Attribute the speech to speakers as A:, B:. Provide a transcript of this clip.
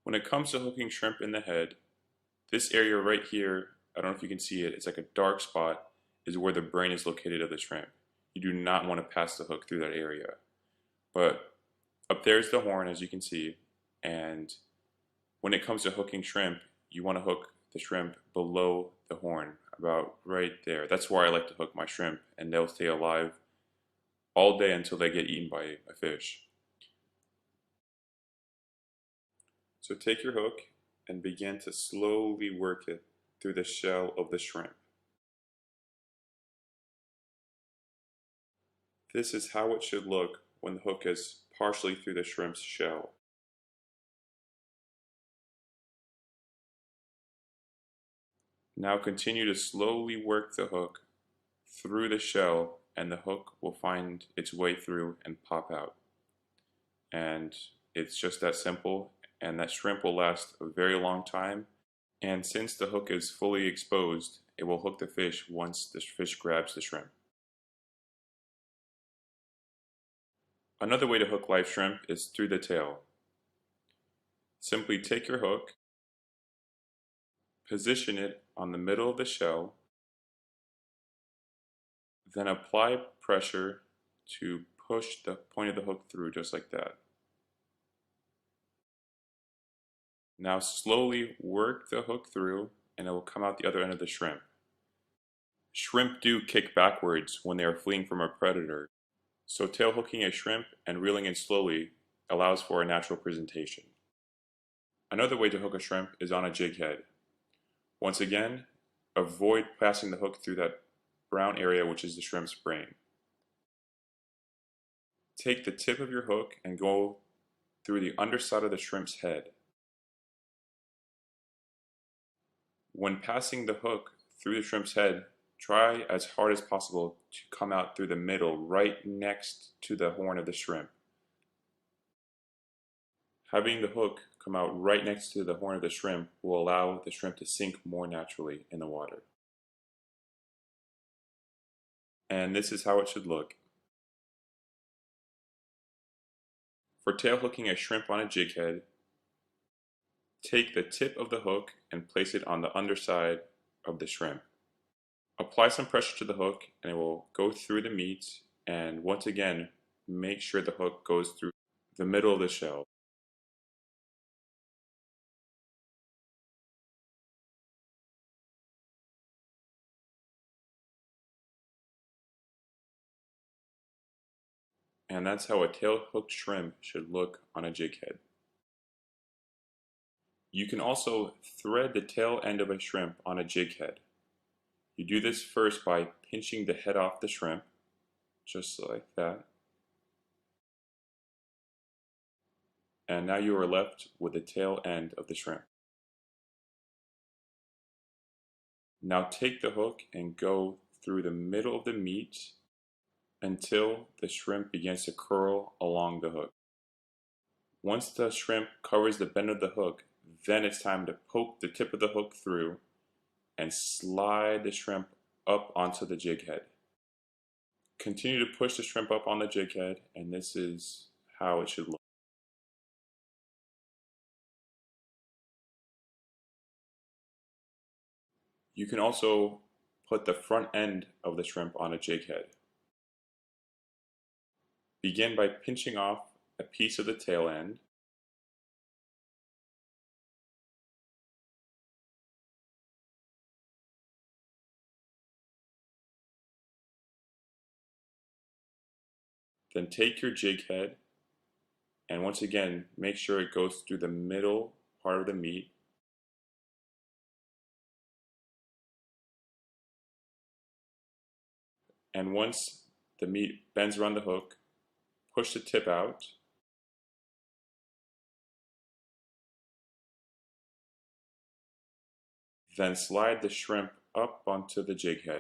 A: When it comes to hooking shrimp in the head, this area right here, I don't know if you can see it, it's like a dark spot, is where the brain is located of the shrimp. You do not want to pass the hook through that area. But up there is the horn, as you can see, and when it comes to hooking shrimp, you want to hook the shrimp below the horn, about right there. That's where I like to hook my shrimp, and they'll stay alive all day until they get eaten by a fish. So take your hook and begin to slowly work it through the shell of the shrimp. This is how it should look when the hook is partially through the shrimp's shell. Now continue to slowly work the hook through the shell, and the hook will find its way through and pop out. And it's just that simple, and that shrimp will last a very long time. And since the hook is fully exposed, it will hook the fish once the fish grabs the shrimp. Another way to hook live shrimp is through the tail. Simply take your hook, position it on the middle of the shell, then apply pressure to push the point of the hook through just like that. Now slowly work the hook through and it will come out the other end of the shrimp. Shrimp do kick backwards when they are fleeing from a predator, so tail hooking a shrimp and reeling in slowly allows for a natural presentation. Another way to hook a shrimp is on a jig head. Once again, avoid passing the hook through that brown area which is the shrimp's brain. Take the tip of your hook and go through the underside of the shrimp's head. When passing the hook through the shrimp's head, try as hard as possible to come out through the middle, right next to the horn of the shrimp. Having the hook come out right next to the horn of the shrimp will allow the shrimp to sink more naturally in the water. And this is how it should look. For tail hooking a shrimp on a jig head, take the tip of the hook and place it on the underside of the shrimp. Apply some pressure to the hook and it will go through the meat, and once again, make sure the hook goes through the middle of the shell. And that's how a tail hooked shrimp should look on a jig head. You can also thread the tail end of a shrimp on a jig head. You do this first by pinching the head off the shrimp, just like that. And now you are left with the tail end of the shrimp. Now take the hook and go through the middle of the meat until the shrimp begins to curl along the hook. Once the shrimp covers the bend of the hook, then it's time to poke the tip of the hook through and slide the shrimp up onto the jig head. Continue to push the shrimp up on the jig head, and this is how it should look. You can also put the front end of the shrimp on a jig head. Begin by pinching off a piece of the tail end. Then take your jig head and once again make sure it goes through the middle part of the meat. And once the meat bends around the hook, push the tip out. Then slide the shrimp up onto the jig head.